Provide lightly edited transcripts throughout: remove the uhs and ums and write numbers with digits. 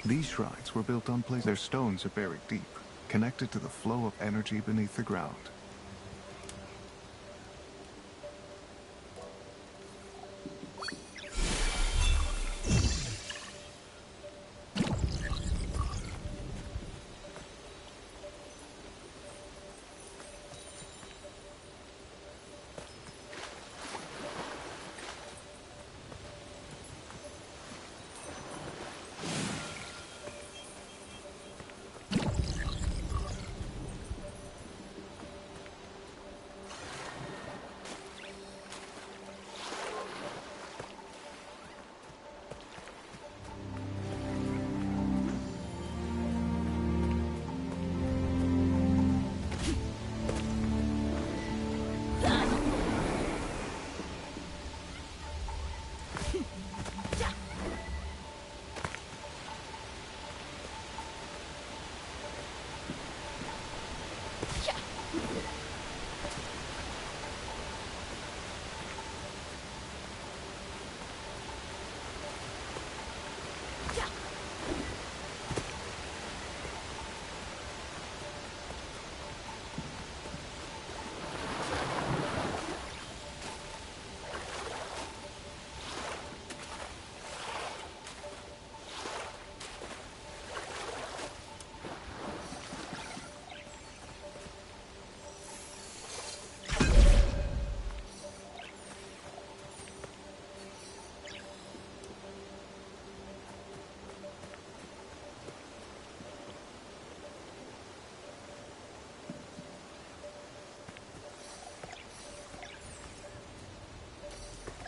These shrines were built on places. Their stones are buried deep, connected to the flow of energy beneath the ground.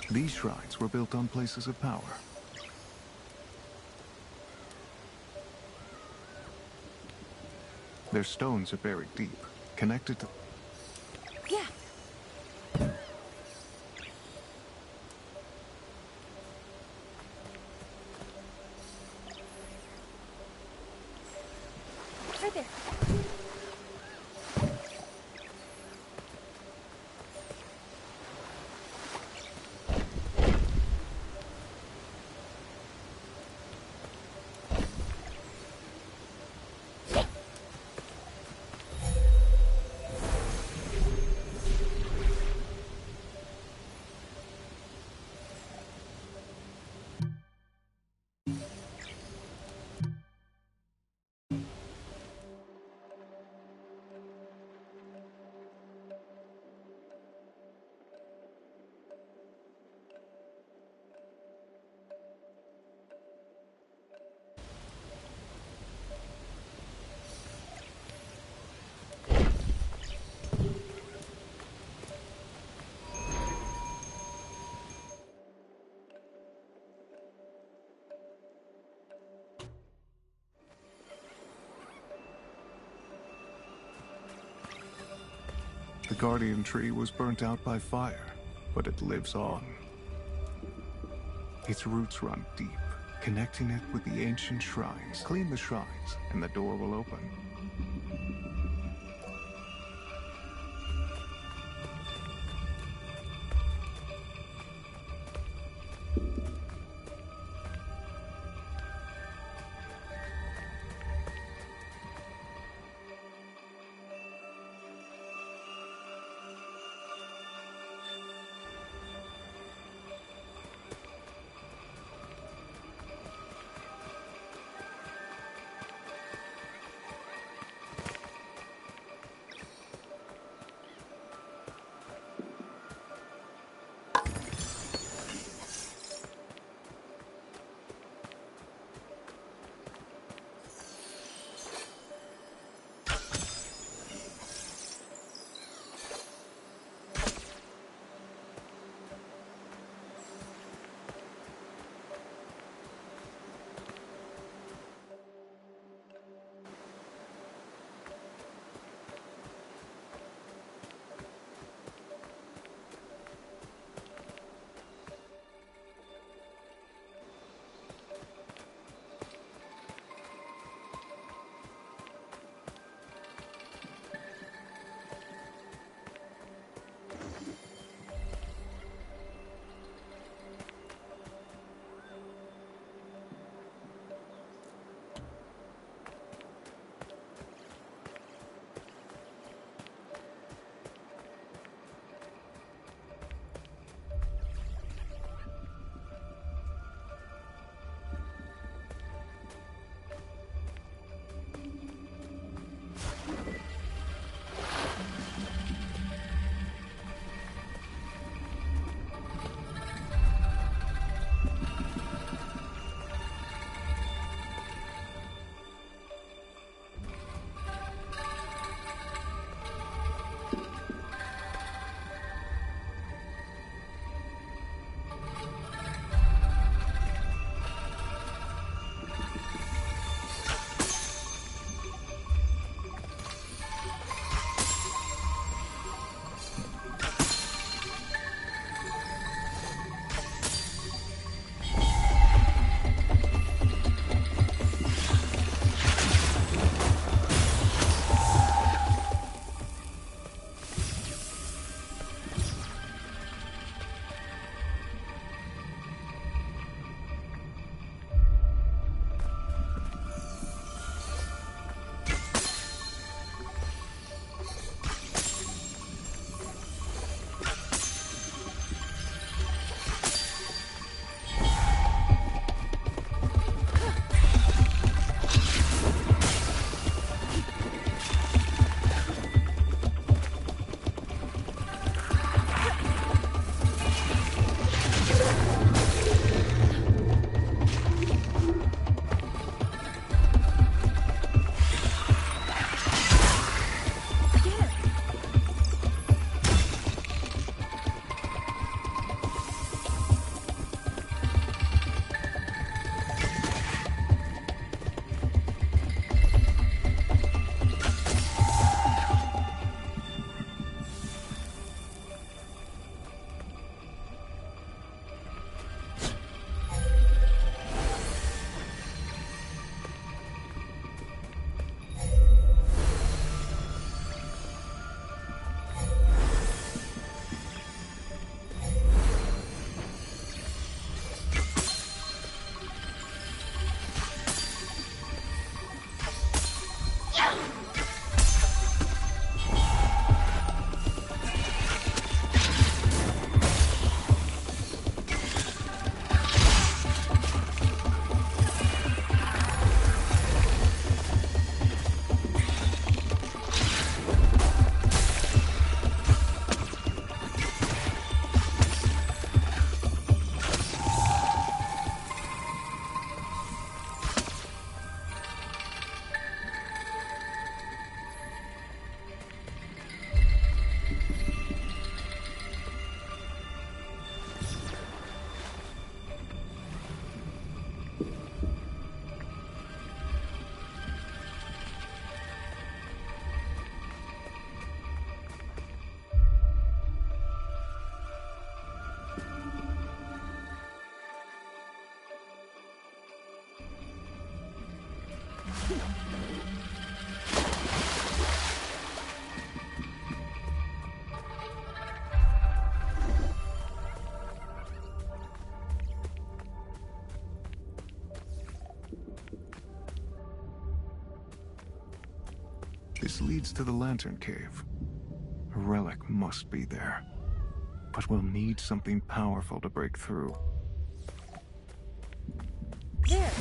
These shrines were built on places of power. Their stones are buried deep, connected to... Yeah. Right there. The guardian tree was burnt out by fire, but it lives on. Its roots run deep, connecting it with the ancient shrines. Clean the shrines, and the door will open. This leads to the Lantern Cave. A relic must be there. But we'll need something powerful to break through. There.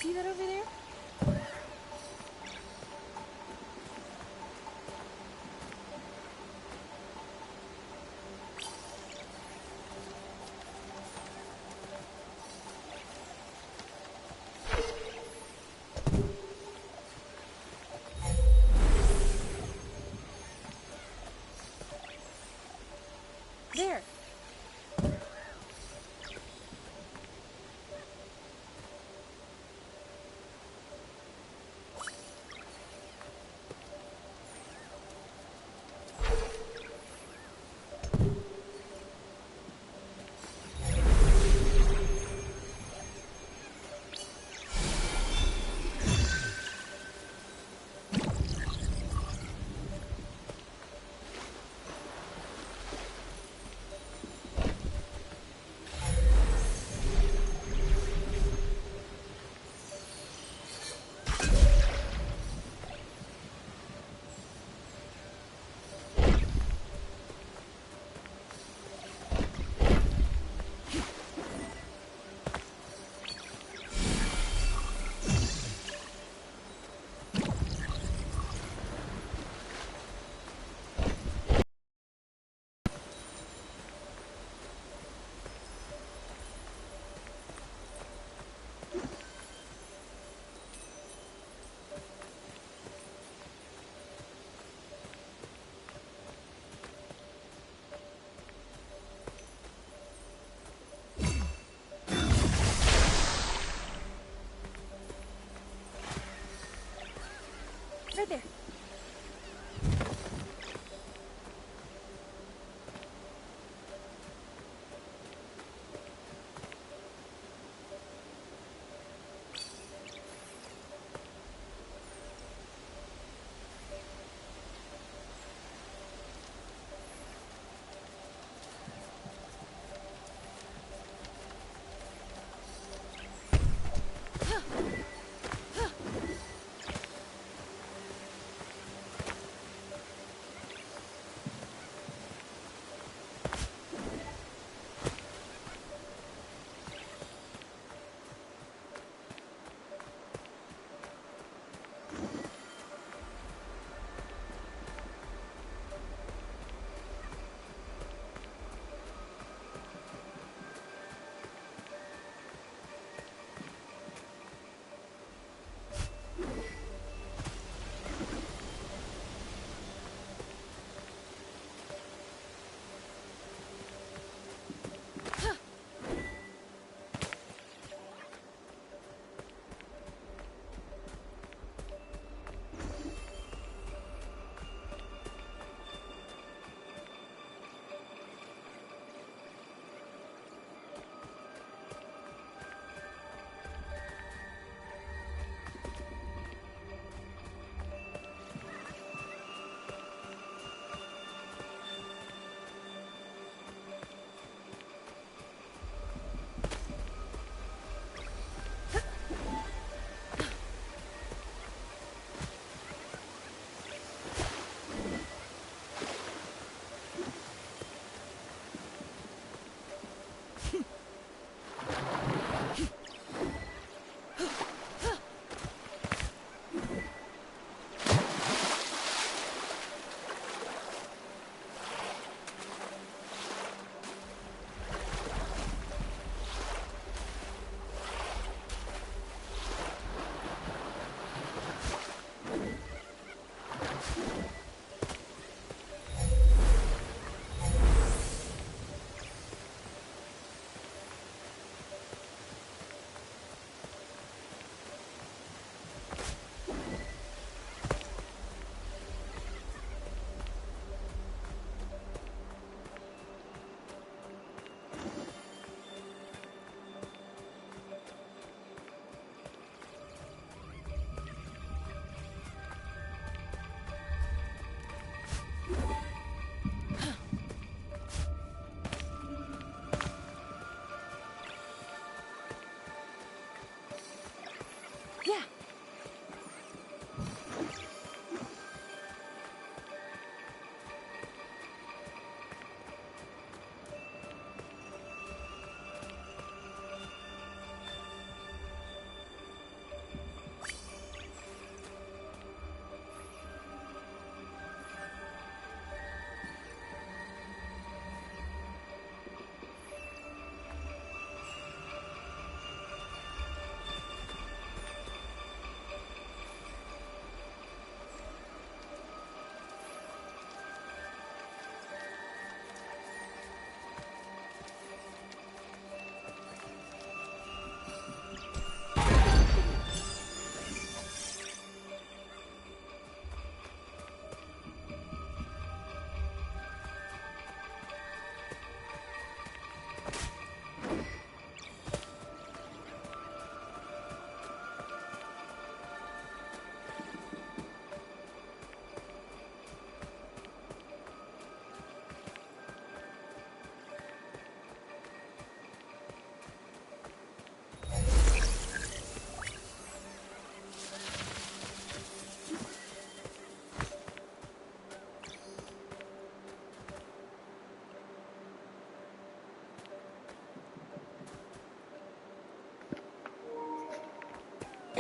See that over there? There.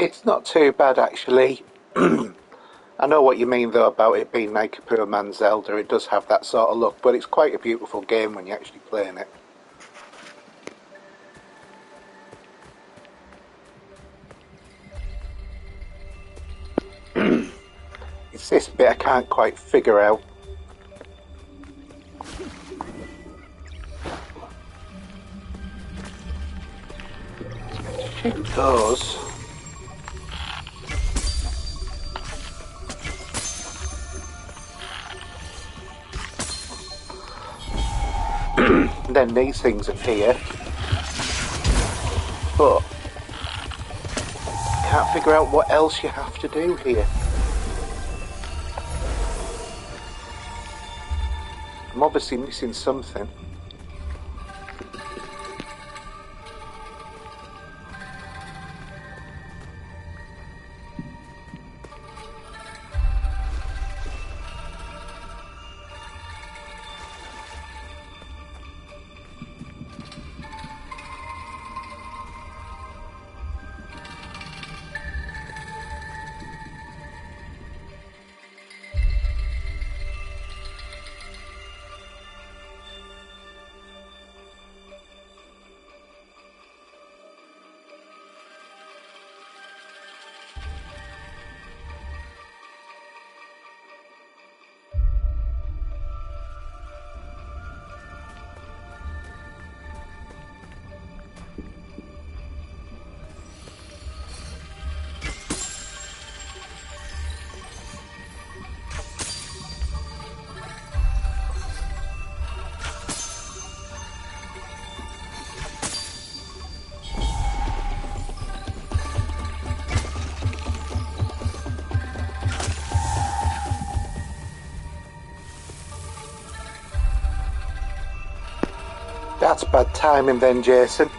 It's not too bad, actually. I know what you mean, though, about it being like a poor man's Zelda. It does have that sort of look, but it's quite a beautiful game when you're actually playing it. It's this bit I can't quite figure out. Shoot those. And then these things appear. But can't figure out what else you have to do here. I'm obviously missing something. That's bad timing then, Jason.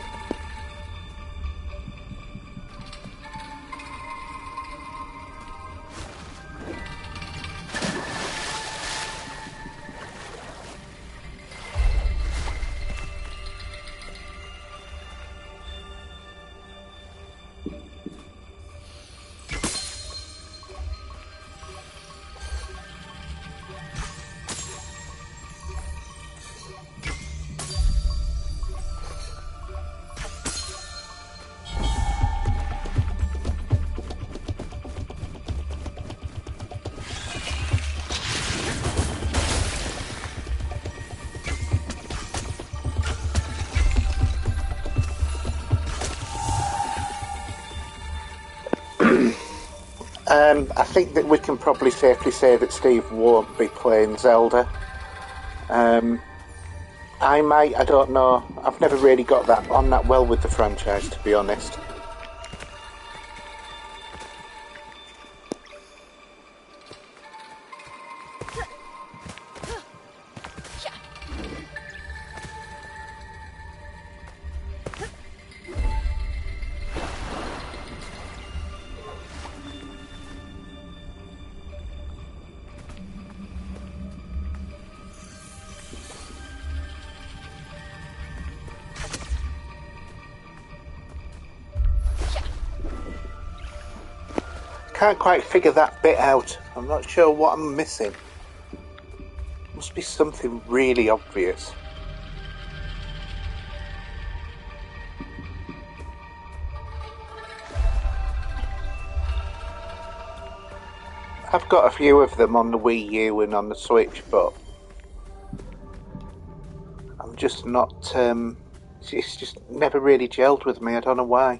I think that we can probably safely say that Steve won't be playing Zelda. I might, I don't know. I've never really got that on that well with the franchise, to be honest. Can't quite figure that bit out. I'm not sure what I'm missing. Must be something really obvious. I've got a few of them on the Wii U and on the Switch, but I'm just not, it's just never really gelled with me. I don't know why.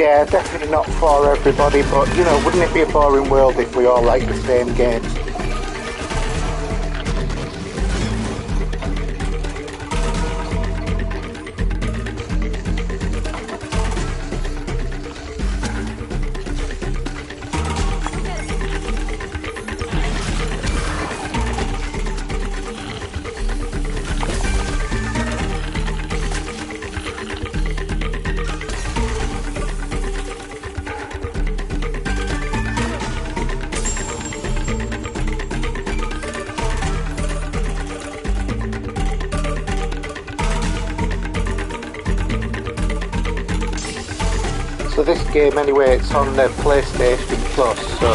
Yeah, definitely not for everybody, but you know, wouldn't it be a boring world if we all like the same games? So this game anyway, it's on the PlayStation Plus, so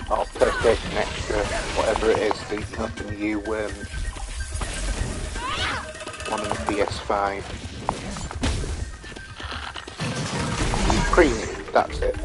or PlayStation Extra, whatever it is, the new one on the PS5. Premium, that's it.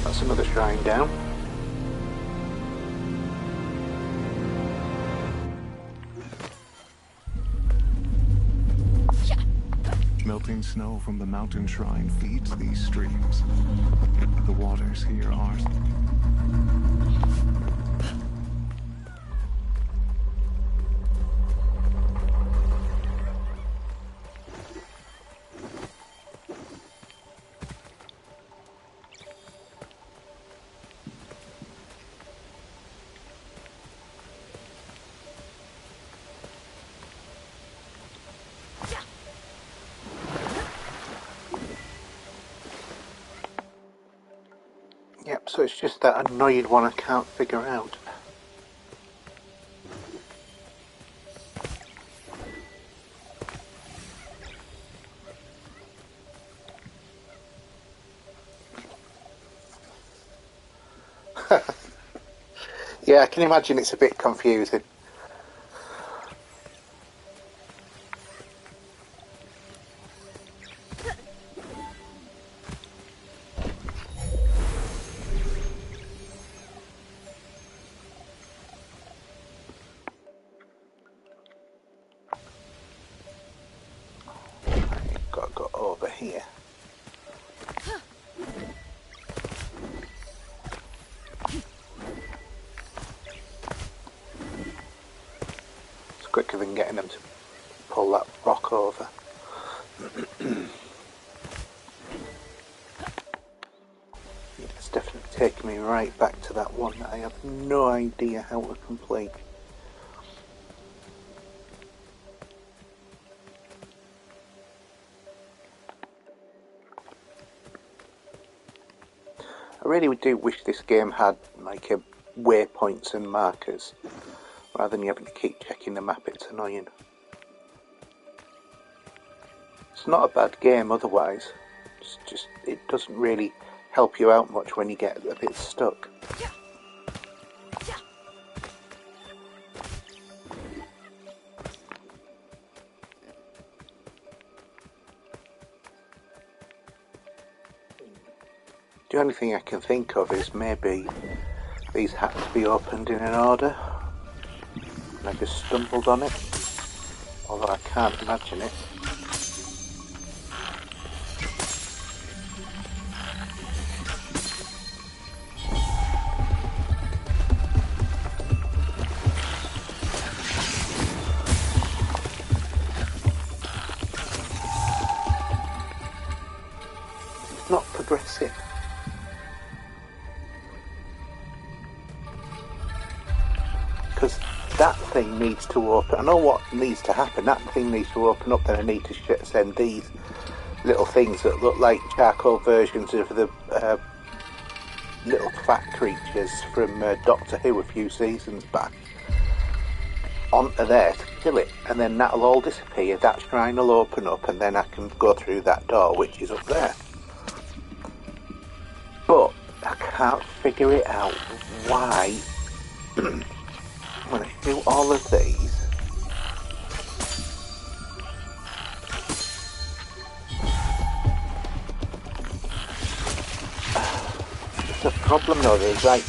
That's another shrine down. Melting snow from the mountain shrine feeds these streams. The waters here are... Yep, so it's just that annoying one I can't figure out. Yeah, I can imagine it's a bit confusing. Got to go over here. It's quicker than getting them to pull that rock over. It's definitely taking me right back to that one that I have no idea how to complete. I really do wish this game had like a waypoints and markers rather than you having to keep checking the map. It's annoying. It's not a bad game otherwise. It's just it doesn't really help you out much when you get a bit stuck. The only thing I can think of is maybe these had to be opened in an order and I just stumbled on it, although I can't imagine it. It's not progressive. Because that thing needs to open. I know what needs to happen. That thing needs to open up. Then I need to send these little things that look like charcoal versions of the little fat creatures from Doctor Who a few seasons back. onto there to kill it, and then that'll all disappear, that shrine will open up, and then I can go through that door, which is up there. But I can't figure it out why, when I shoot all of these, the problem though is like,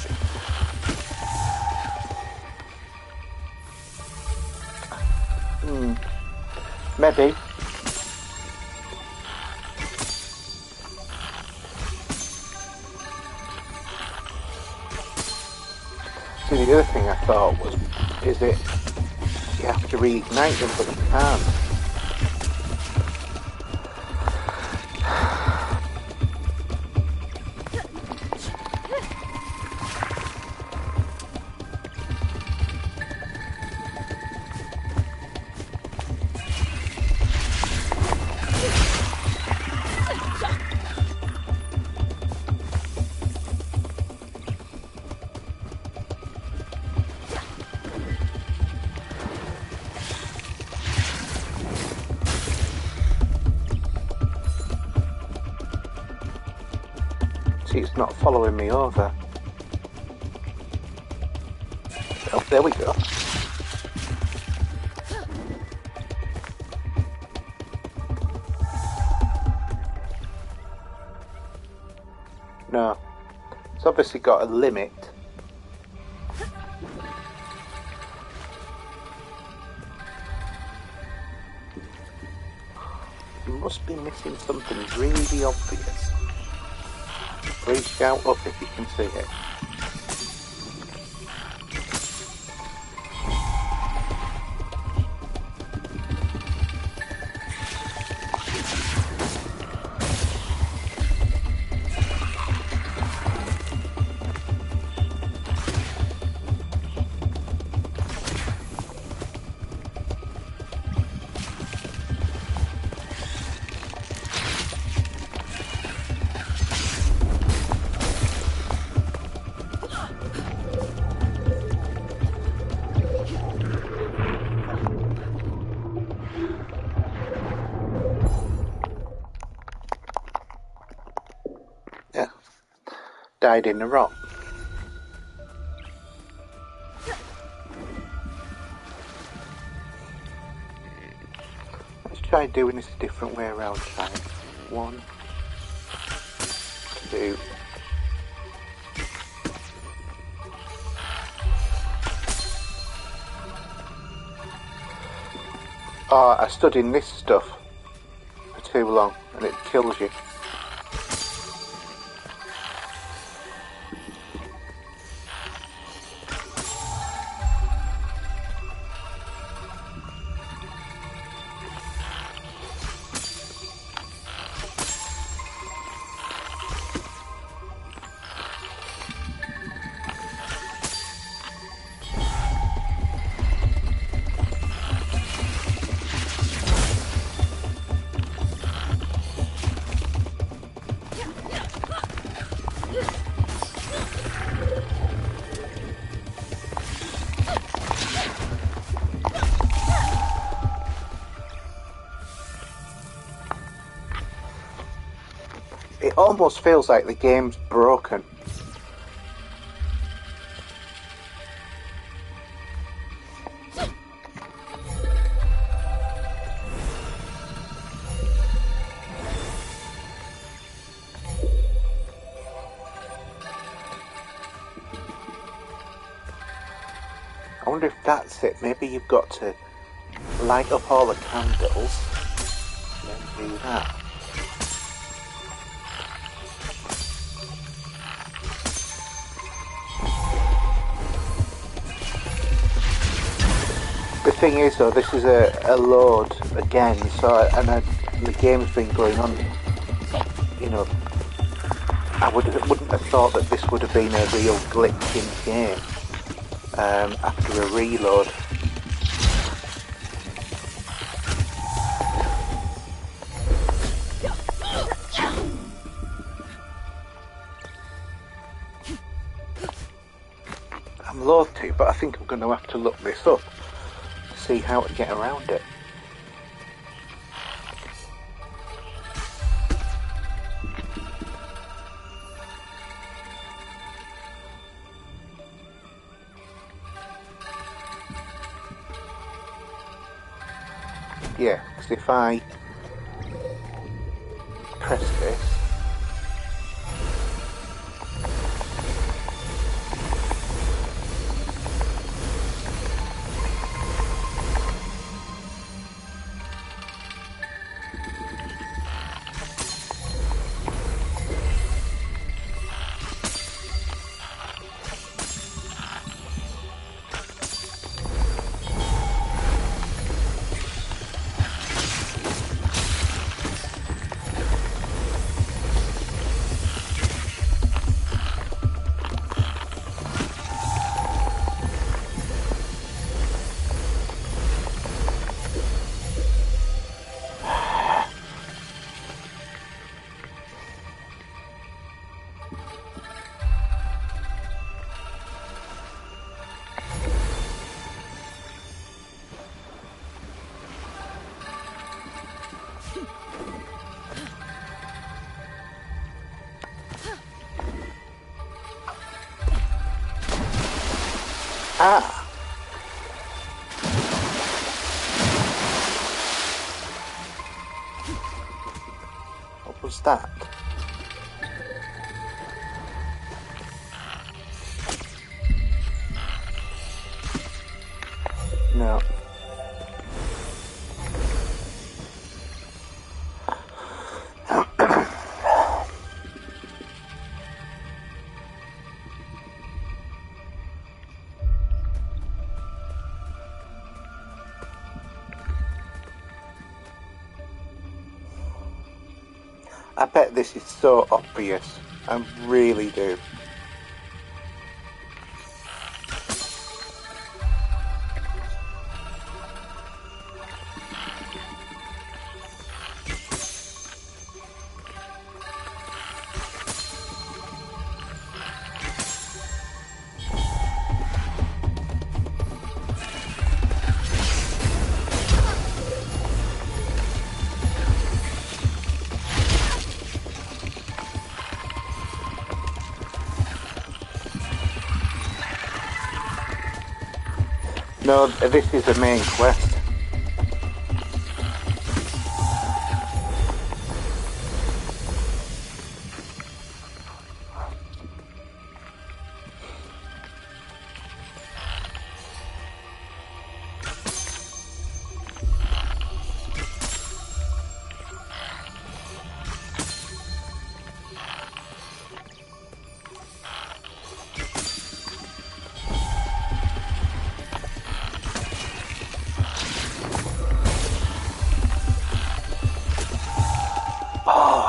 maybe. See, the other thing I thought was, is it, you have to reignite them, but you can't. It's not following me over. Oh, there we go. No. It's obviously got a limit. You must be missing something really obvious. Please shout up if you can see it. Died in the rock. Let's try doing this a different way around time. 1, 2. Oh, I stood in this stuff for too long and it kills you. It almost feels like the game's broken. I wonder if that's it. Maybe you've got to light up all the candles and then do that. The thing is though, this is a load again, so the game's been going on, you know, I wouldn't have thought that this would have been a real glitch in the game after a reload. I'm loath to, but I think I'm going to have to look this up. to see how to get around it. Yeah, because if I press this, what was that? No. I bet this is so obvious. I really do. No, this is a main quest.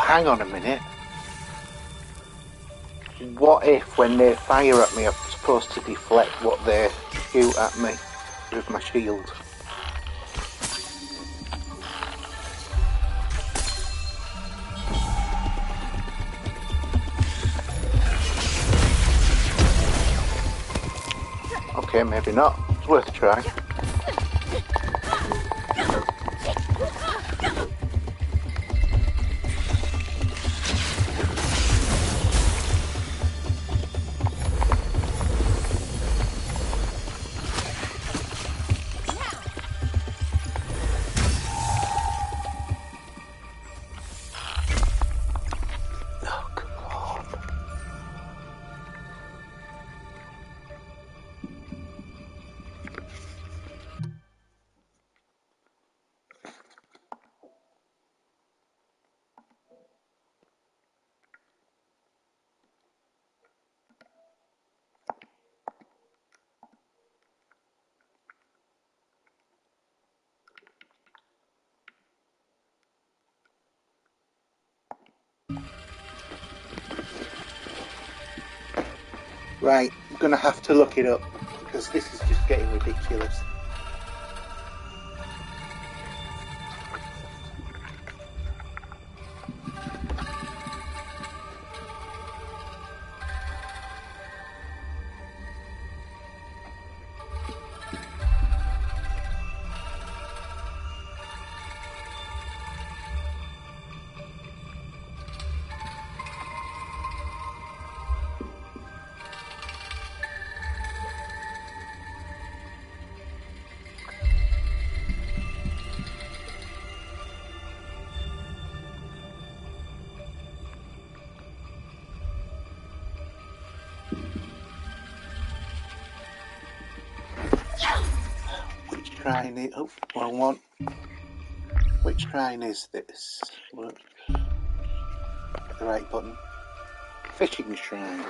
Hang on a minute. What if when they fire at me I'm supposed to deflect what they shoot at me with my shield? Okay, maybe not. It's worth a try. Right, I'm going to have to look it up, because this is just getting ridiculous. shrine is... Oh, wrong one. Which shrine is this? What? The right button. Fishing shrine.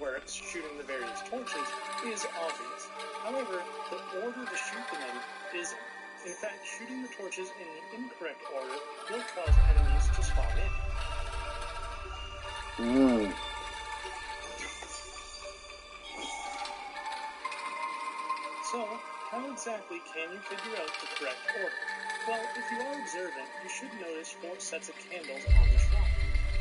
Works shooting the various torches is obvious. However, the order to shoot them in isn't. In fact, shooting the torches in the incorrect order will cause enemies to spawn in. So, how exactly can you figure out the correct order? Well, if you are observant, you should notice 4 sets of candles on the shrine.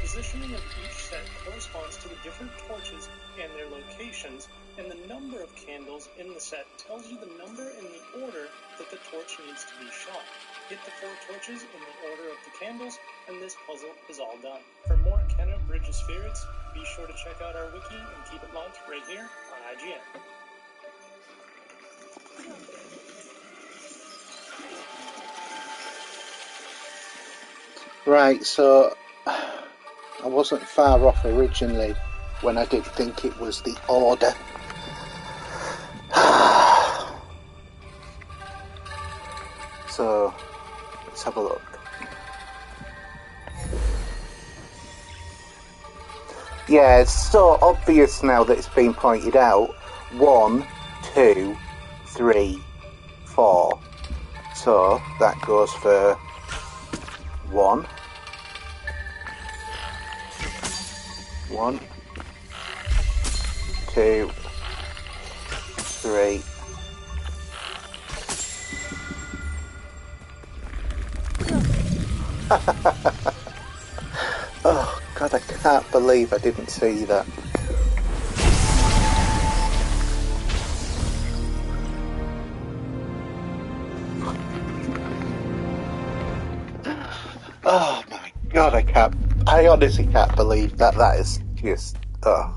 Positioning of each set corresponds to the different torches and their locations, and the number of candles in the set tells you the number and the order that the torch needs to be shot. Hit the 4 torches in the order of the candles, and this puzzle is all done. For more Kenna Bridge of Spirits, be sure to check out our wiki and keep it locked right here on IGN. Right, so... I wasn't far off originally when I did think it was the order. So, let's have a look. Yeah, it's so obvious now that it's been pointed out. 1, 2, 3, 4. So, that goes for 1. 1, 2, 3. Oh God, I can't believe I didn't see that. Oh my God, I honestly can't believe that. That is just, The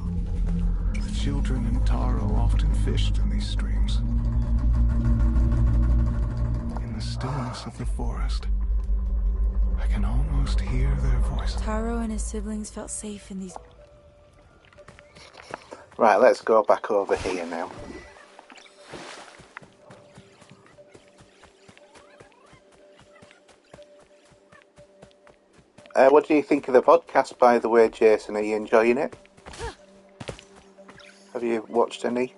children in Taro often fished in these streams. In the stillness of the forest, I can almost hear their voices. Taro and his siblings felt safe in these... Right, let's go back over here now. What do you think of the podcast, by the way, Jason? Are you enjoying it? Have you watched any?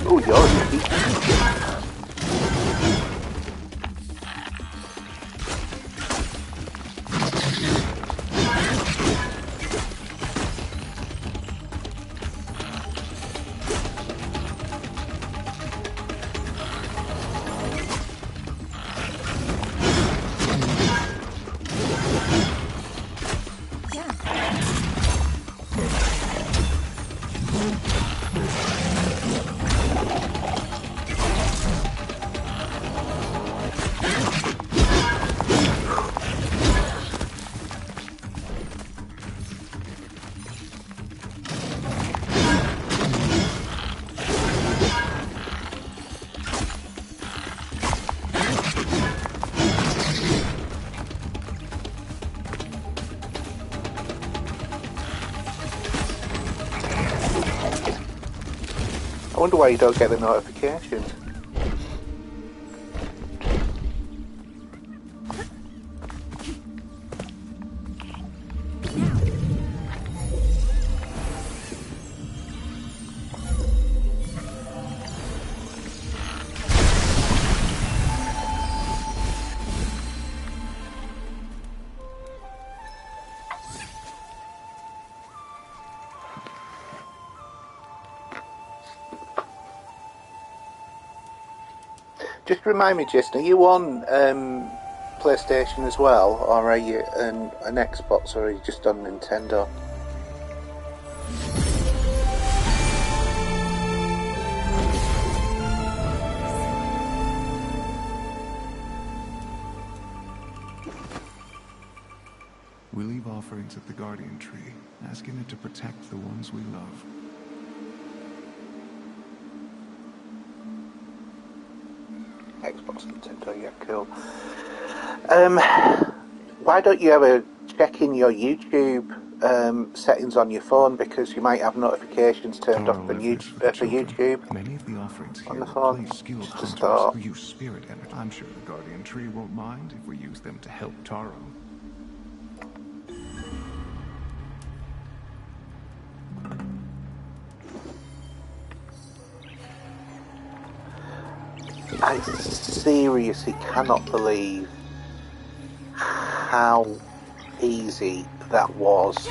Oh, you're I wonder why you don't get the notifications. Just remind me, Jason, are you on PlayStation as well, or are you an Xbox, or are you just on Nintendo? We leave offerings at the Guardian Tree, asking it to protect the ones we love. Xbox, Nintendo, yeah, cool. Why don't you ever check in your YouTube settings on your phone, because you might have notifications turned off for YouTube Many of the offerings on here the phone. replace skilled Just hunters thought. who use spirit energy. I'm sure the Guardian Tree won't mind if we use them to help Taro. I seriously cannot believe how easy that was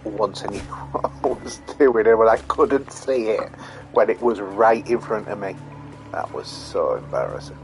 once I knew what I was doing, and when I couldn't see it when it was right in front of me. That was so embarrassing.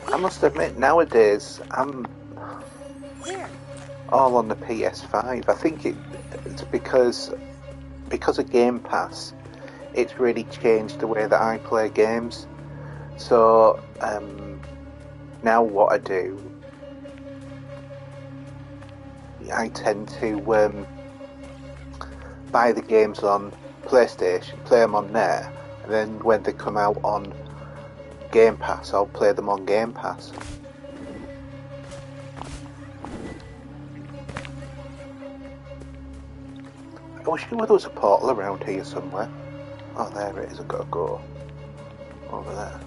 I must admit, nowadays, I'm all on the PS5. I think it's because of Game Pass, it's really changed the way that I play games. So, now what I do, I tend to buy the games on PlayStation, play them on there, and then when they come out on Game Pass, I'll play them on Game Pass. I wish there was a portal around here somewhere. Oh, there it is. I've got to go over there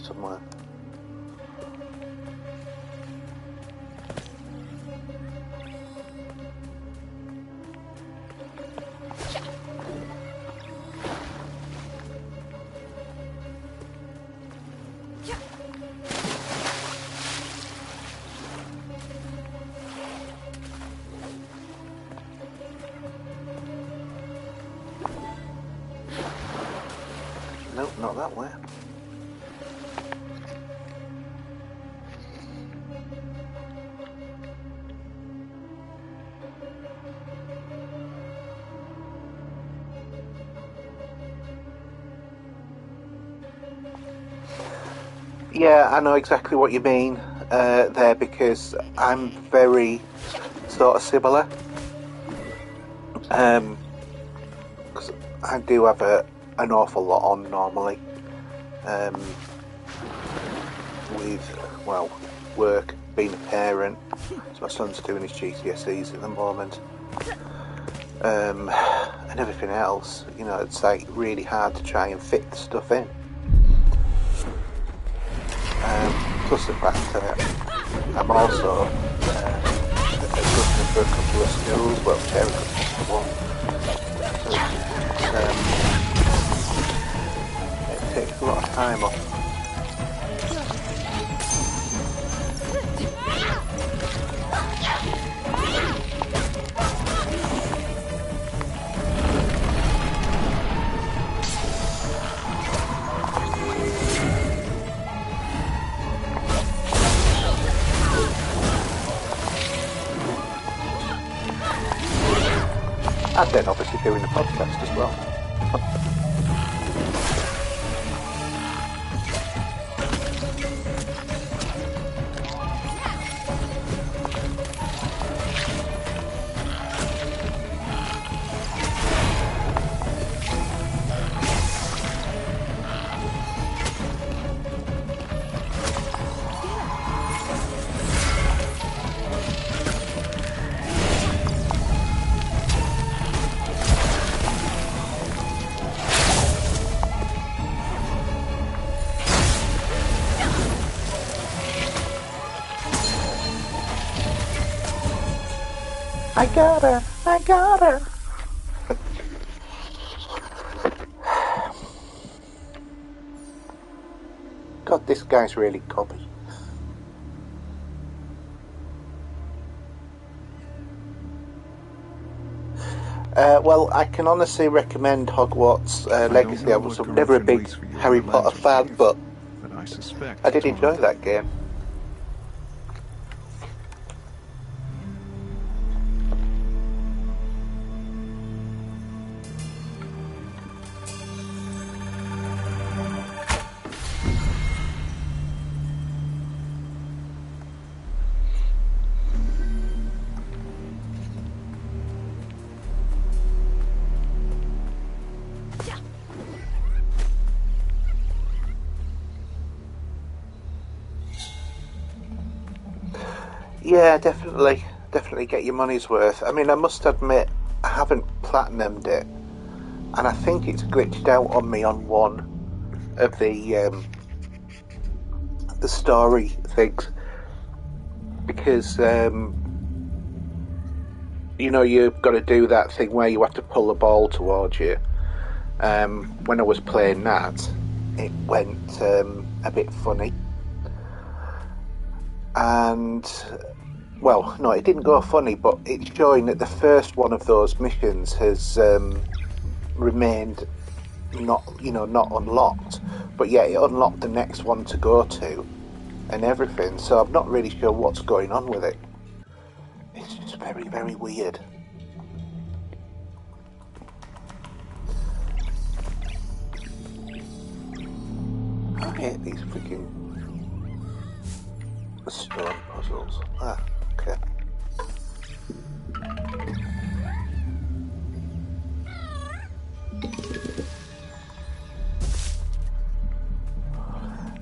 somewhere. Nope, not that way. Yeah, I know exactly what you mean there, because I'm very sort of similar. Because I do have an awful lot on normally, with, well, work, being a parent. So my son's doing his GCSEs at the moment, and everything else. You know, it's like really hard to try and fit the stuff in. Plus the fact that I'm also a governor for a couple of schools, well, chair of one. So it takes a lot of time off. And then obviously doing the podcast as well. I got her. God, this guy's really cobby. Well, I can honestly recommend Hogwarts Legacy. I was never a big Harry Potter fan, but I suspect I did it's enjoy haunted. that game. Yeah, definitely get your money's worth. I mean, I must admit, I haven't platinumed it, and I think it's glitched out on me on one of the story things, because you know, you've got to do that thing where you have to pull the ball towards you. When I was playing that, it went a bit funny, and well, no, it didn't go funny, but it's showing that the first one of those missions has remained not unlocked, but yeah, it unlocked the next one to go to and everything. So I'm not really sure what's going on with it. It's just very, very weird. I hate these freaking stone puzzles. Ah, okay.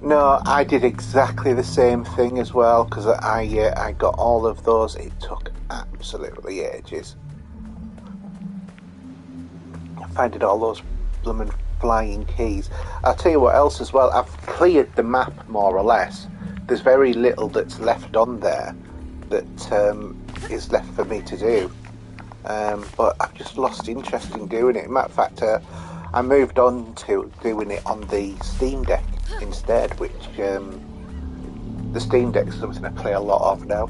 No, I did exactly the same thing as well, because I got all of those. It took absolutely ages. Finding all those blooming flying keys. I'll tell you what else as well. I've cleared the map more or less. There's very little that's left on there that is left for me to do. But I've just lost interest in doing it. Matter of fact, I moved on to doing it on the Steam Deck instead, which the Steam Deck is something I play a lot of now.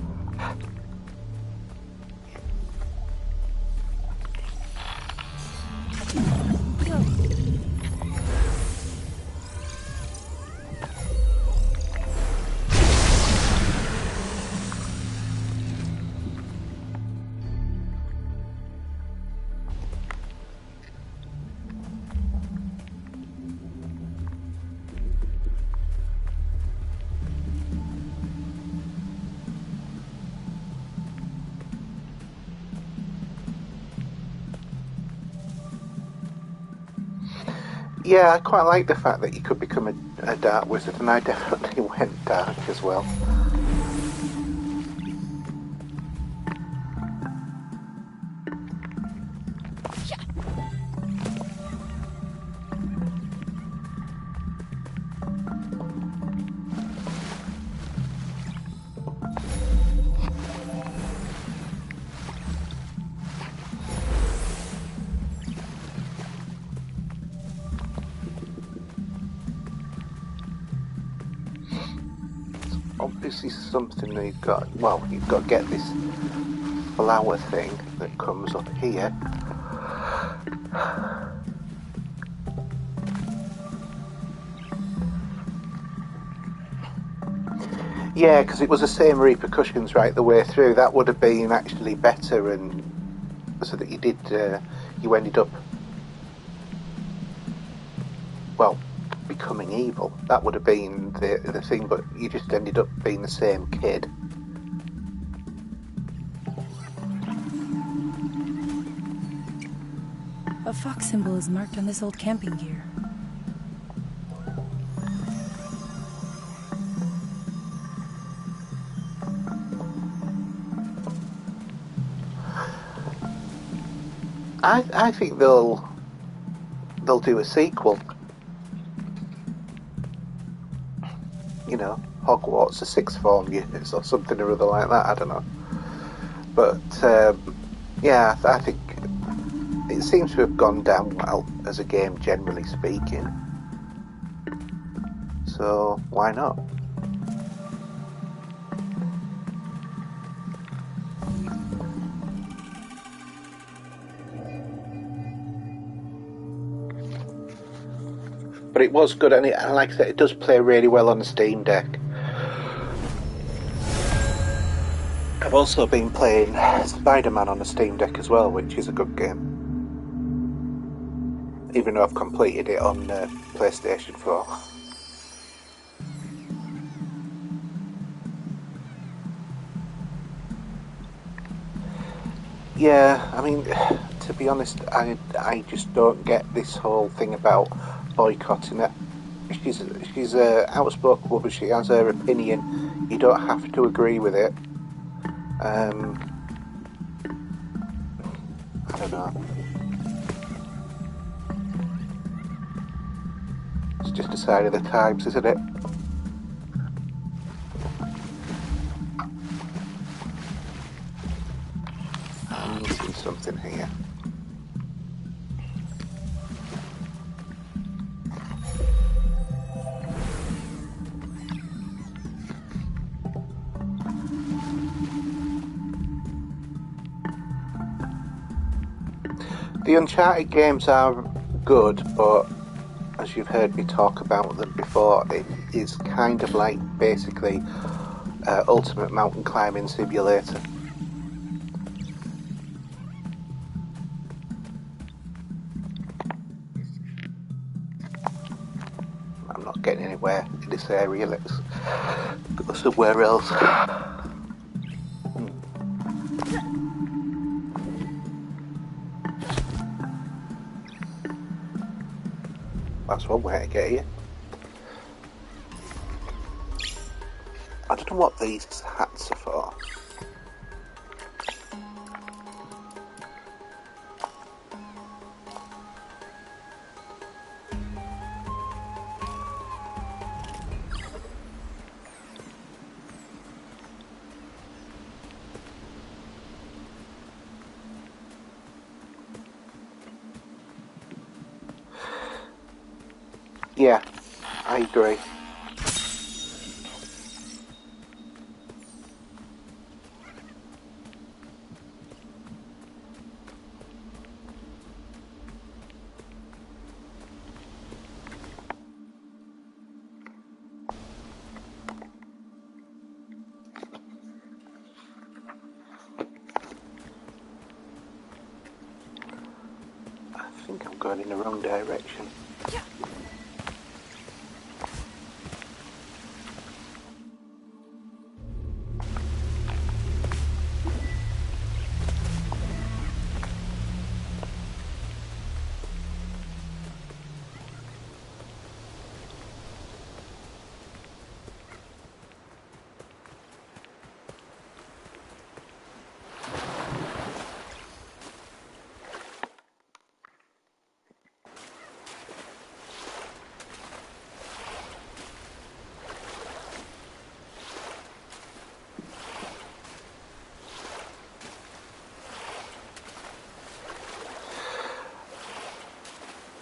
Yeah, I quite like the fact that you could become a dark wizard, and I definitely went dark as well. Obviously something that you've got to get this flower thing that comes up here. Yeah, because it was the same repercussions right the way through. That would have been actually better, and so that you ended up, well, becoming evil. That would have been the thing, but you just ended up being the same kid. A fox symbol is marked on this old camping gear. I think they'll do a sequel. You know, Hogwarts, the sixth form units or something or other like that. I don't know, but yeah, I think it seems to have gone down well as a game, generally speaking. So why not? But it was good, and like I said, it does play really well on the Steam Deck. I've also been playing Spider-Man on the Steam Deck as well, which is a good game. Even though I've completed it on PlayStation 4. Yeah, I mean, to be honest, I just don't get this whole thing about boycotting it. She's a outspoken woman. She has her opinion. You don't have to agree with it. I don't know. It's just a sign of the times, isn't it? I'm missing something here. The Uncharted games are good, but as you've heard me talk about them before, it is kind of like basically Ultimate Mountain Climbing Simulator. I'm not getting anywhere in this area. Let's go somewhere else. That's one way to get here. I don't know what these hats are for. Yeah, I agree. I think I'm going in the wrong direction.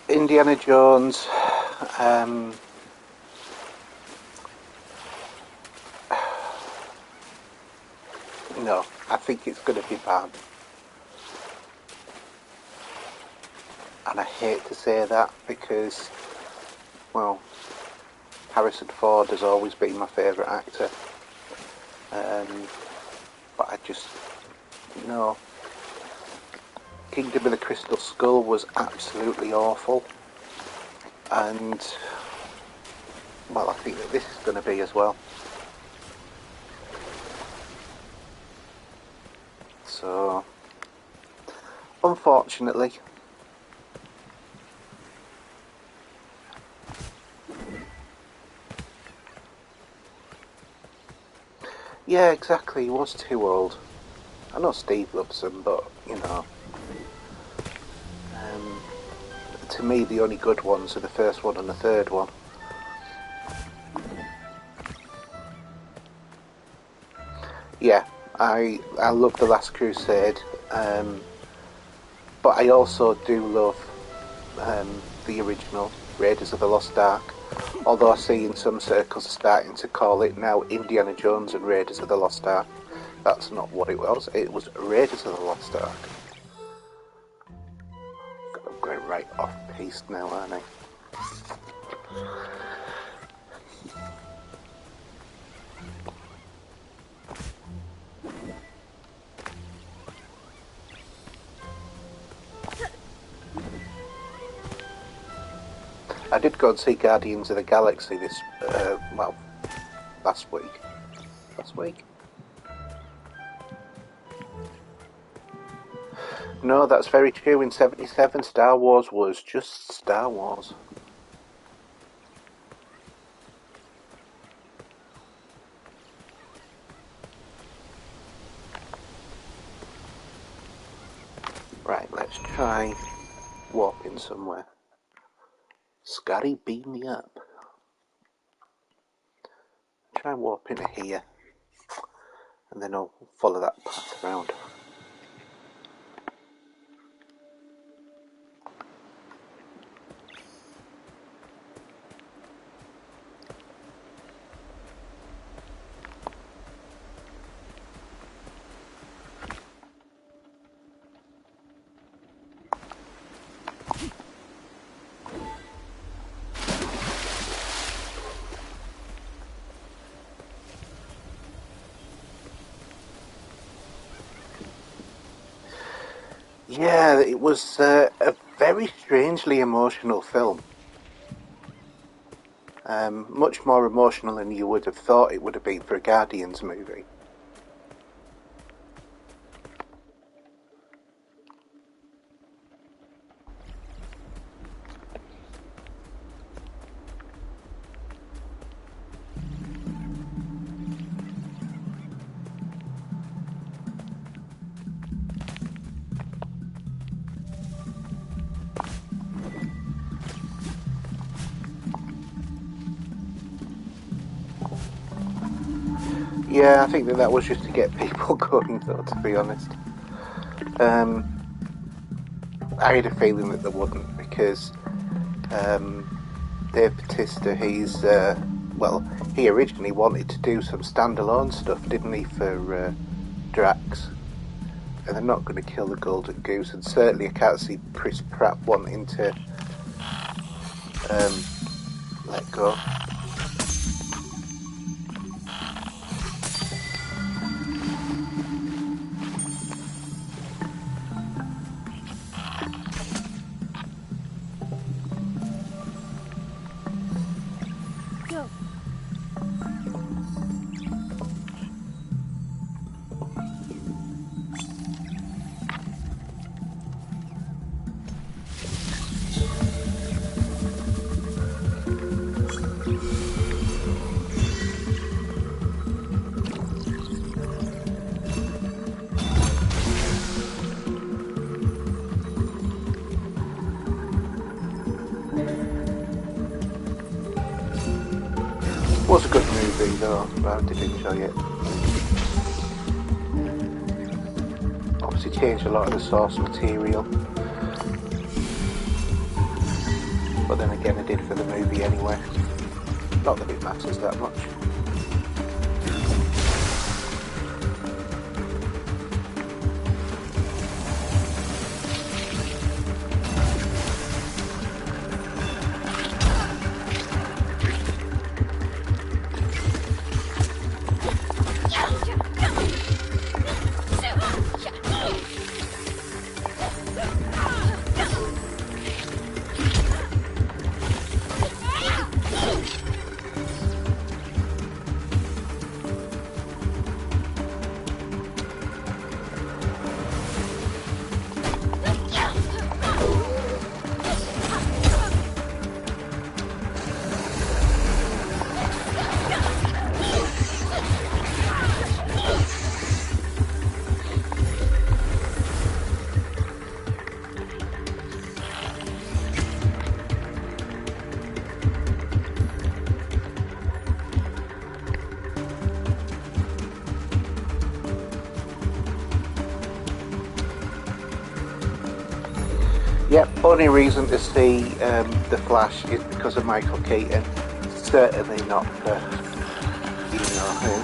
Indiana Jones, no, I think it's going to be bad. And I hate to say that because, well, Harrison Ford has always been my favourite actor. But I just, no. Kingdom of the Crystal Skull was absolutely awful, and well, I think that this is going to be as well. So, unfortunately, yeah, exactly. He was too old. I know Steve loves him, but you know. To me, the only good ones are the first one and the third one. Yeah, I love The Last Crusade, but I also do love the original Raiders of the Lost Ark. Although I see in some circles are starting to call it now Indiana Jones and Raiders of the Lost Ark. That's not what it was. It was Raiders of the Lost Ark. I'm going right off piste now, aren't I? I did go and see Guardians of the Galaxy this, last week. No, that's very true. In 77, Star Wars was just Star Wars. Right, let's try warping somewhere. Scotty, beam me up. Try warping to here. And then I'll follow that path around. Yeah, it was a very strangely emotional film. Much more emotional than you would have thought it would have been for a Guardians movie. Yeah, I think that was just to get people going, though, to be honest. I had a feeling that they wouldn't, because Dave Bautista, he originally wanted to do some standalone stuff, didn't he, for Drax? And they're not going to kill the Golden Goose, and certainly I can't see Chris Pratt wanting to let go. It was a good movie though, I did enjoy it. Obviously changed a lot of the source material. But then again I did for the movie anyway. Not that it matters that much. Yep, only reason to see The Flash is because of Michael Keaton. Certainly not for you know who.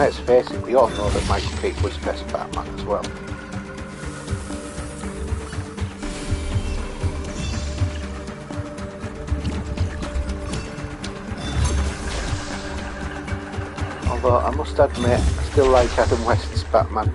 let's face it, we all know that Michael Keaton was the best Batman as well. Although I must admit, I still like Adam West's Batman.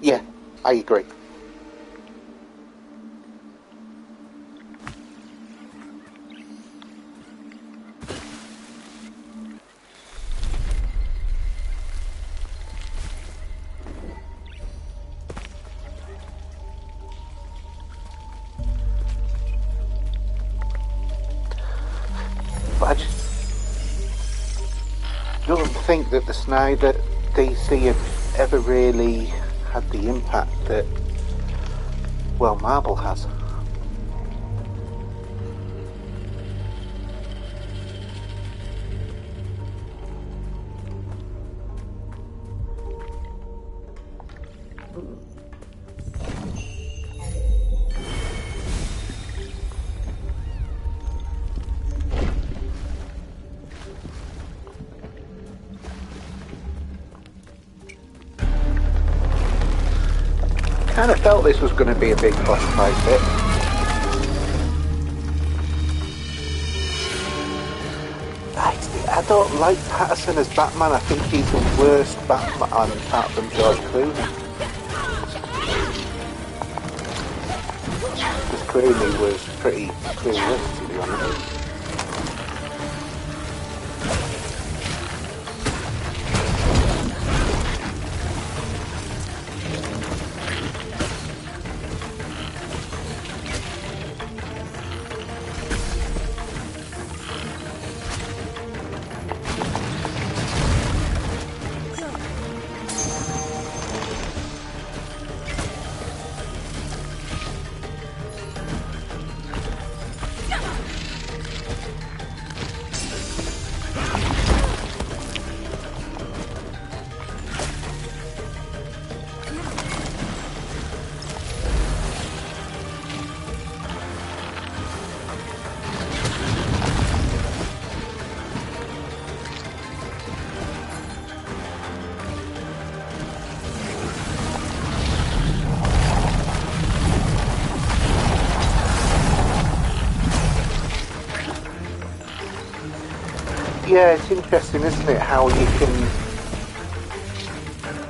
Yeah, I agree. But I just don't think that the Snyder DC have ever really had the impact that, well, Marvel has. I kind of felt this was going to be a big boss fight bit. I don't like Patterson as Batman. I think he's the worst Batman apart from George Clooney. Because Clooney was pretty clueless, to be honest. Yeah, it's interesting, isn't it, how you can,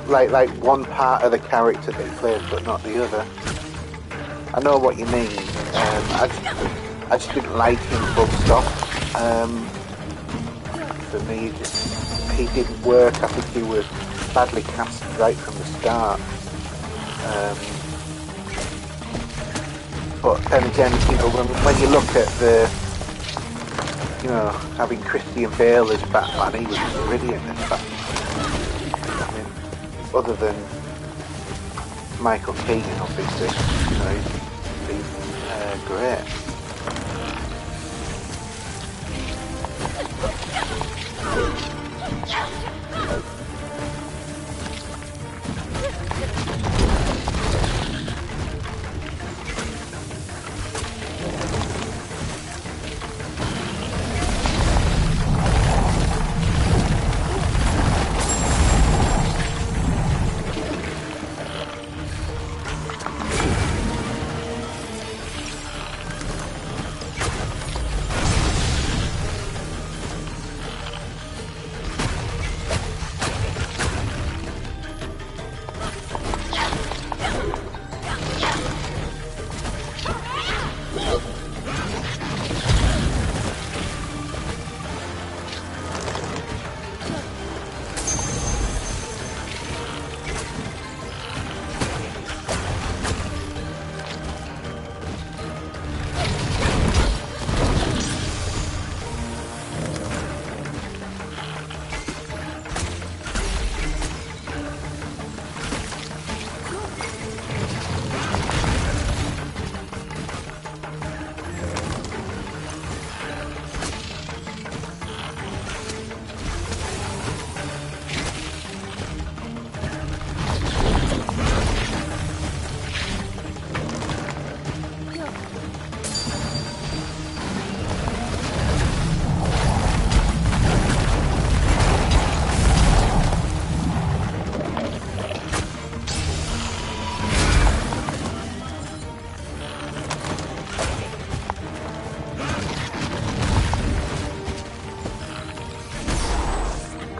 like one part of the character they played but not the other. I know what you mean. I just didn't like him full stop. For me, he didn't work. I think he was badly cast right from the start. But then again, you know, when you look at the, you know, having Christian Bale as Batman, he was brilliant as Batman. I mean, other than Michael Keaton, obviously, you know, be great.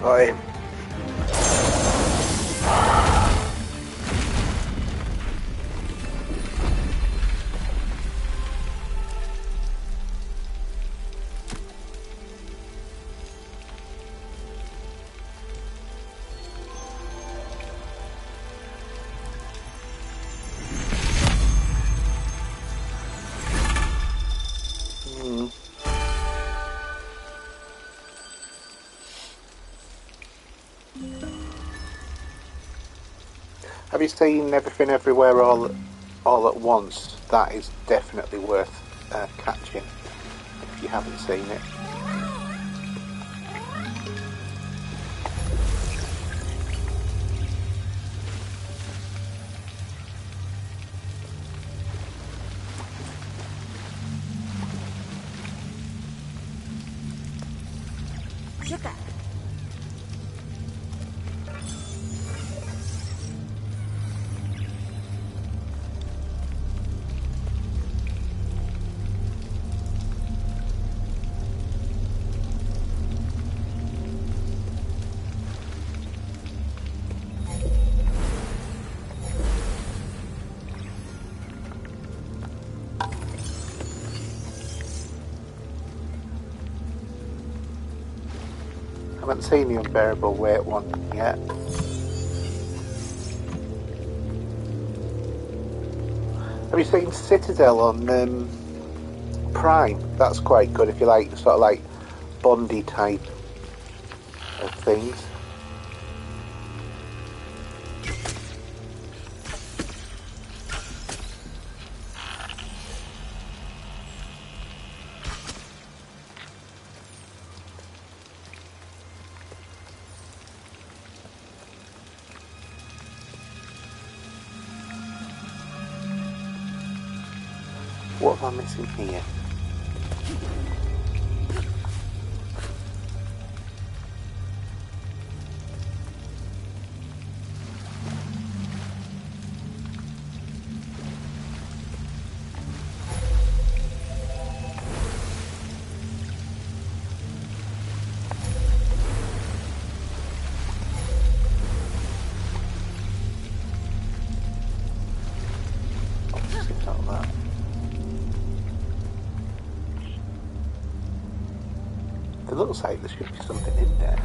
Got him. Have you seen Everything Everywhere All at Once? That is definitely worth catching if you haven't seen it. Get that. I haven't seen the Unbearable Weight one yet. Have you seen Citadel on Prime? That's quite good if you like sort of like Bondy type of things. What am I missing here? It looks like there should be something in there.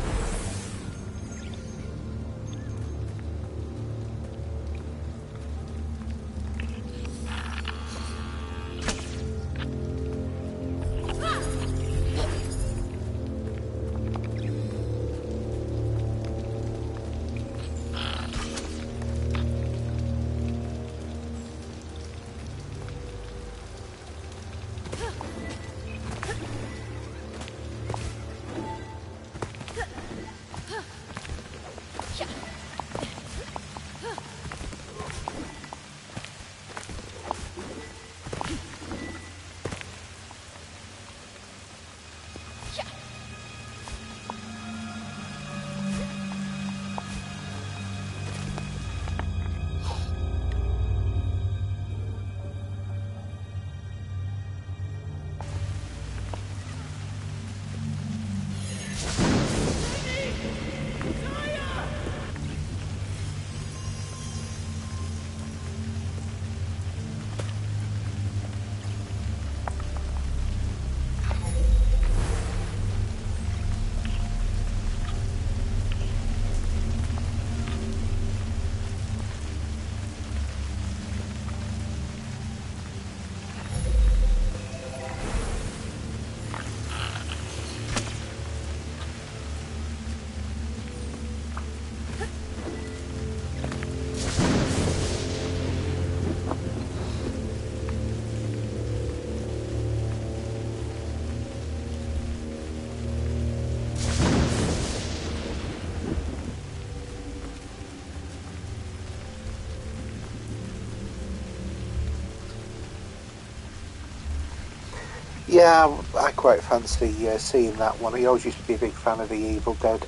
Yeah, I quite fancy seeing that one. I always used to be a big fan of the Evil Dead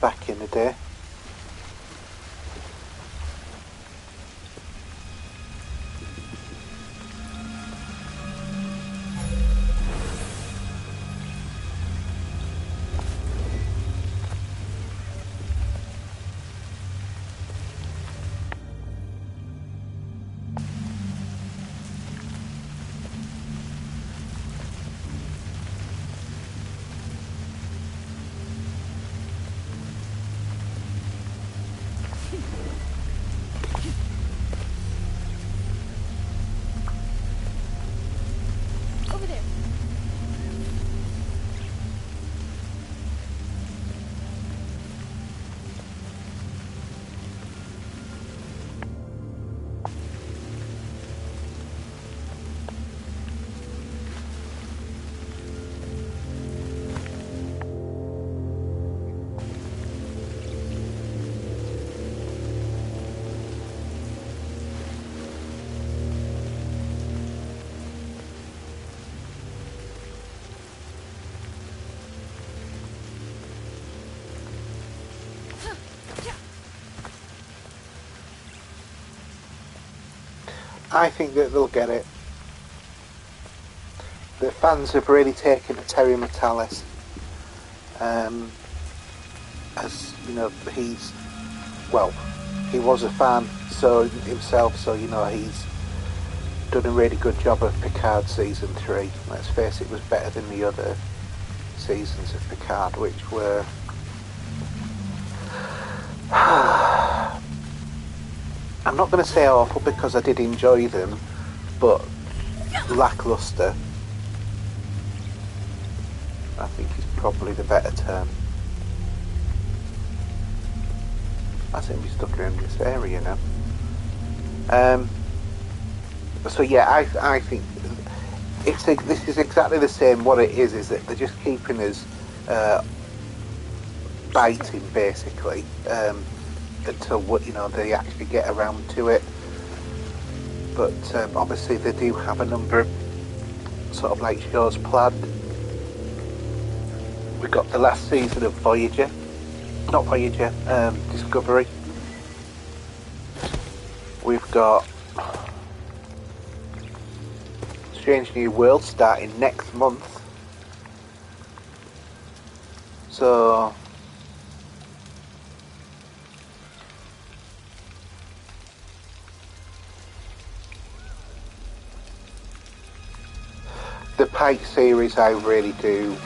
back in the day. Over there. I think that they'll get it. The fans have really taken to Terry Matalas. As you know, he was a fan himself, so you know he's done a really good job of Picard season 3. Let's face it, was better than the other seasons of Picard, which were I'm not going to say awful because I did enjoy them, but lackluster, I think, is probably the better term. I seem to be stuck around this area now. So yeah, I think this is exactly the same. What it is that they're just keeping us biting, basically, until they actually get around to it. But obviously they do have a number of sort of like shows planned. We got the last season of Discovery. We've got Strange New World starting next month. So the Pike series I really do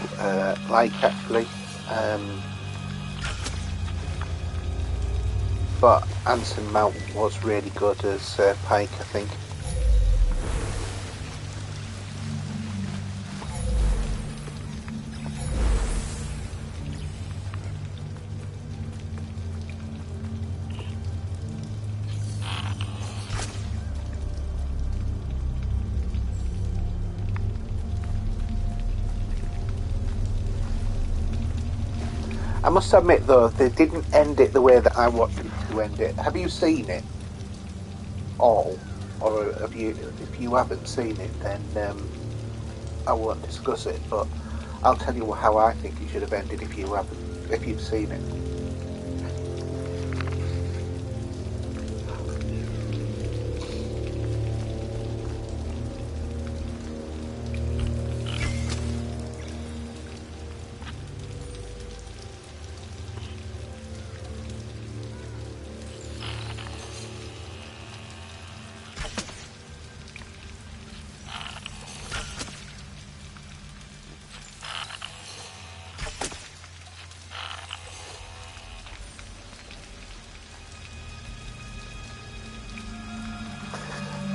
like, actually. But Anson Mount was really good as Pike, I think. I must admit, though, they didn't end it the way that I wanted to end it. Have you seen it all? Or if you haven't seen it, then I won't discuss it, but I'll tell you how I think it should have ended if you've seen it.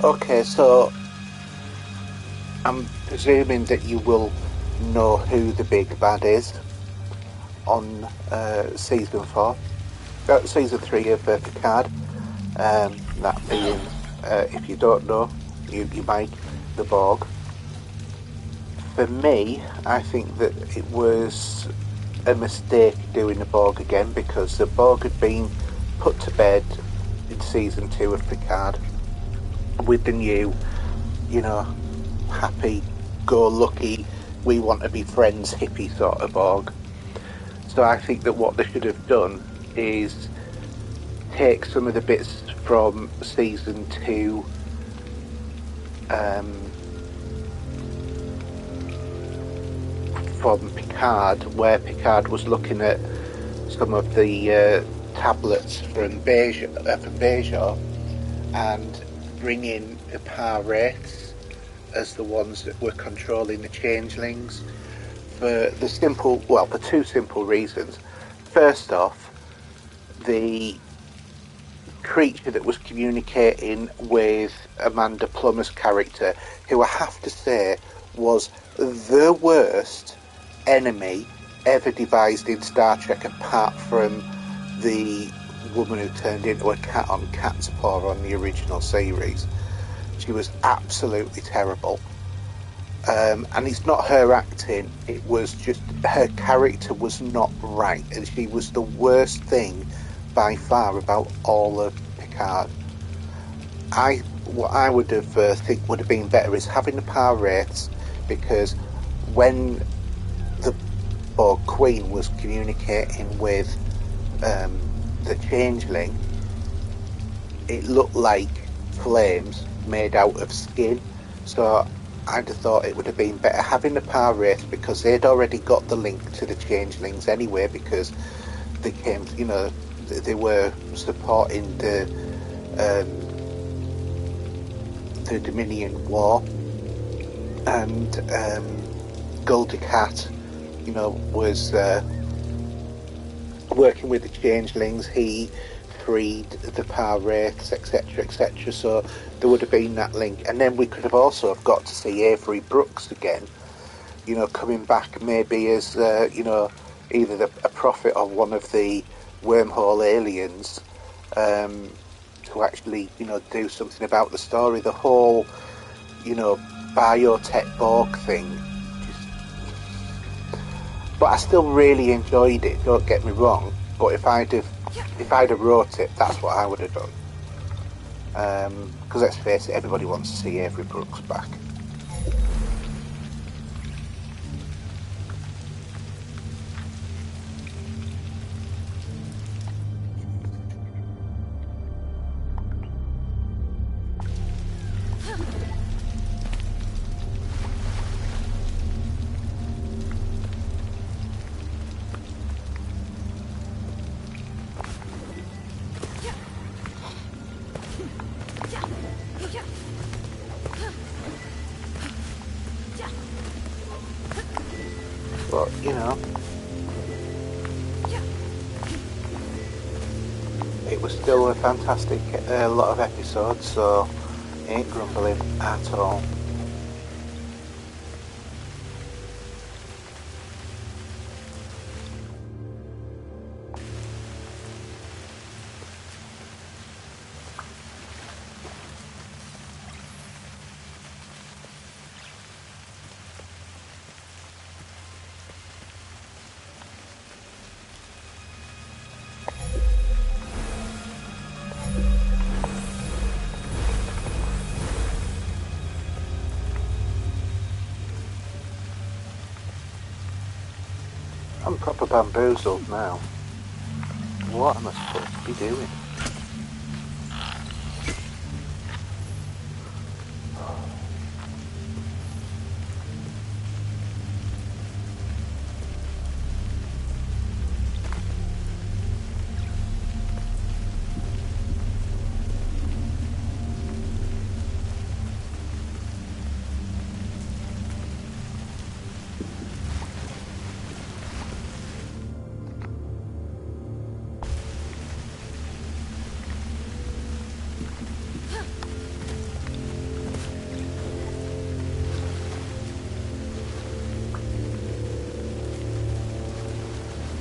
Okay, so I'm presuming that you will know who the big bad is on season 3 of Picard. That being, if you don't know, you might, the Borg. For me, I think that it was a mistake doing the Borg again, because the Borg had been put to bed in season 2 of Picard with the new, happy, happy-go-lucky, we want to be friends hippie sort of Borg. So I think that what they should have done is take some of the bits from season 2, from Picard, where Picard was looking at some of the tablets from Bajor, and bring in the Pah-wraiths as the ones that were controlling the changelings for two simple reasons. First off, the creature that was communicating with Amanda Plummer's character, who I have to say was the worst enemy ever devised in Star Trek, apart from the woman who turned into a cat on Cat's Paw on the original series. She was absolutely terrible. And it's not her acting, it was just her character was not right, and she was the worst thing by far about all of Picard. What I would have think would have been better is having the Pah-wraiths, because when the Borg Queen was communicating with the changeling, it looked like flames made out of skin. So I'd have thought it would have been better having the Pah-wraiths, because they'd already got the link to the changelings anyway, because they came, they were supporting the Dominion War, and Gul Dukat, was working with the changelings. He freed the Pah-wraiths, etc., etc. So there would have been that link, and then we could have also have got to see Avery Brooks again, coming back maybe as either a prophet or one of the wormhole aliens, to actually do something about the story. The whole biotech Borg thing, but I still really enjoyed it, don't get me wrong, but if I'd have wrote it, that's what I would have done. Because let's face it, everybody wants to see Avery Brooks back. But, it was still a fantastic lot of episodes, so ain't grumbling at all. I'm proper bamboozled now. What am I supposed to be doing?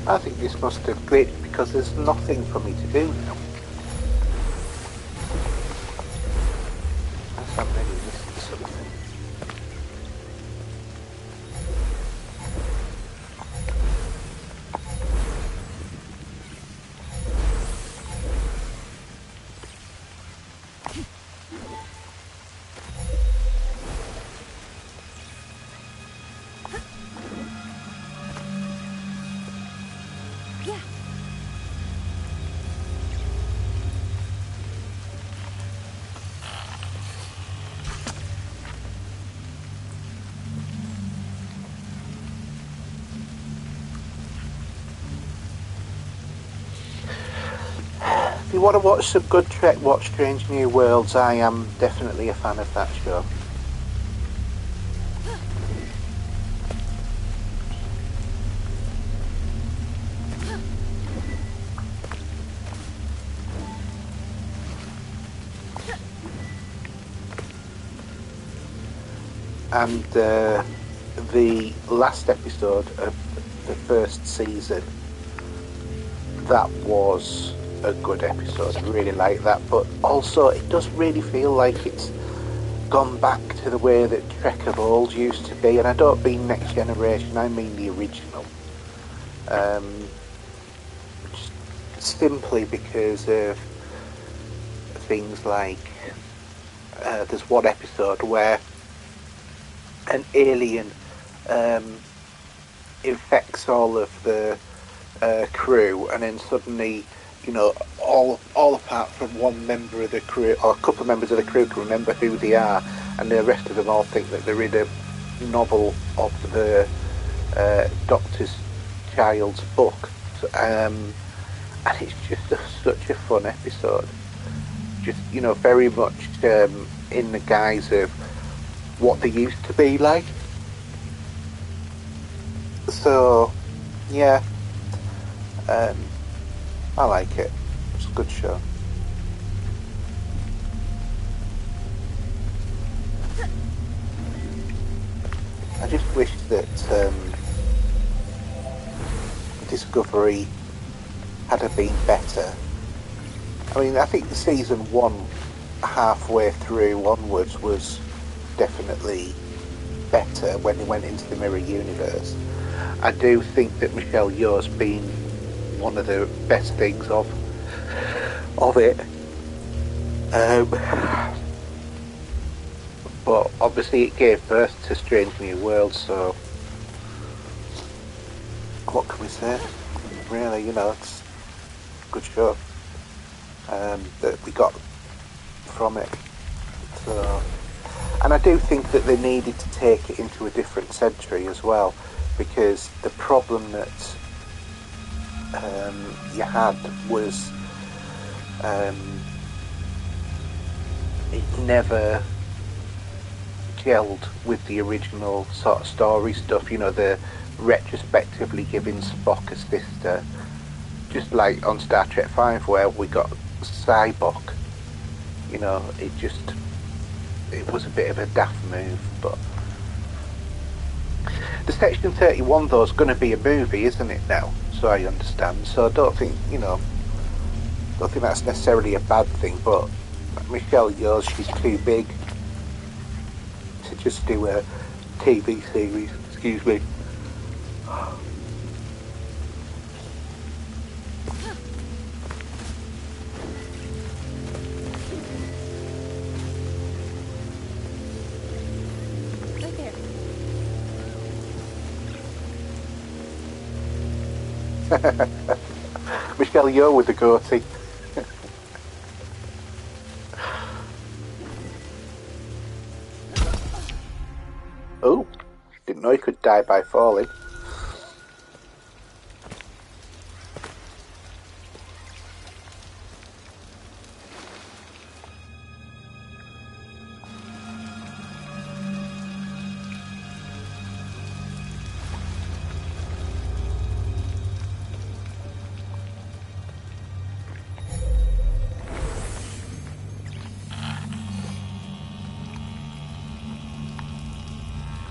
I think this must have glitched because there's nothing for me to do now. Unless I'm maybe missing something. If you want to watch some good Trek, watch Strange New Worlds. I am definitely a fan of that show. And the last episode of the first season, that was a good episode. I really like that, but also it does really feel like it's gone back to the way that Trek of old used to be, and I don't mean Next Generation, I mean the original. Simply because of things like there's one episode where an alien infects all of the crew, and then suddenly, you know, all apart from one member of the crew, or a couple of members of the crew, can remember who they are, and the rest of them all think that they're in a novel of the Doctor's child's book. And it's just such a fun episode. Just, you know, very much in the guise of what they used to be like. So, yeah, I like it. It's a good show. I just wish that Discovery had been better. I mean, I think season 1, halfway through onwards, was definitely better when it went into the mirror universe. I do think that Michelle Yeoh's been one of the best things of it. But obviously it gave birth to Strange New Worlds, so what can we say? Really, you know, it's a good show that we got from it. So, and I do think that they needed to take it into a different century as well, because the problem that you had was it never gelled with the original sort of story stuff, you know, the retrospectively giving Spock a sister, just like on Star Trek V where we got Cyborg. You know, it was a bit of a daft move. But the Section 31 though is going to be a movie, isn't it now? So I understand. So I don't think that's necessarily a bad thing, but Michelle Yeoh, she's too big to just do a TV series. Excuse me. Michelle Yeoh with the goatee. Oh, didn't know he could die by falling.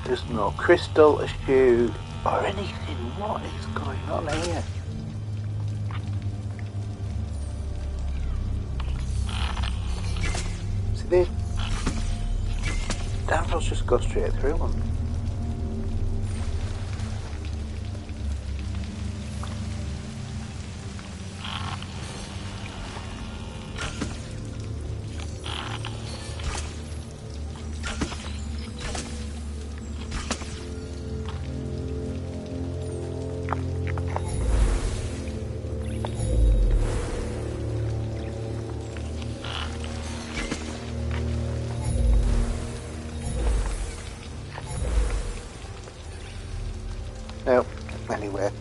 There's no crystal, eschew, or anything. What is going on here? See, these downfalls just go straight through them. Anyway,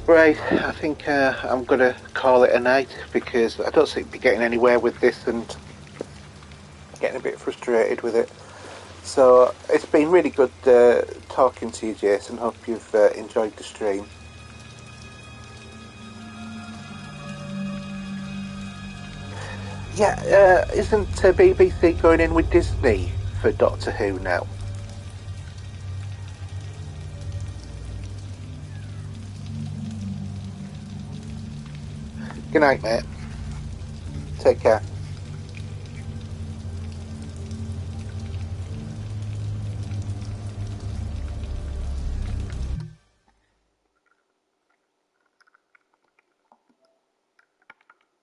right, I think I'm going to call it a night because I don't seem to be getting anywhere with this and getting a bit frustrated with it. So it's been really good talking to you, Jason. Hope you've enjoyed the stream. Yeah, isn't BBC going in with Disney for Doctor Who now? Good night, mate. Take care.